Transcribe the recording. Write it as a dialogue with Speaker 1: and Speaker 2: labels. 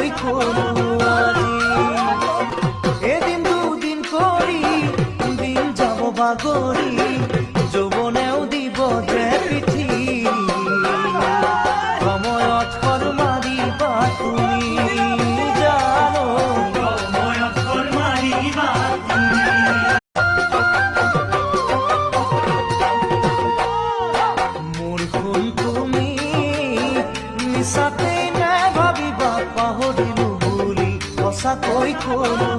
Speaker 1: সঁচাকৈ কলো আজি এদিন দুদিন কৰি দিন যাব বাগৰি যৌৱনেও দিব যে পিঠি সময়ত খৰ মাৰিবা তুমি জানো
Speaker 2: সময়ত খৰ মাৰিবা
Speaker 1: মোৰ শুন তুমি মিছাতে নে ভাবিবা পাহৰিলো বুলি সঁচাকৈ কলো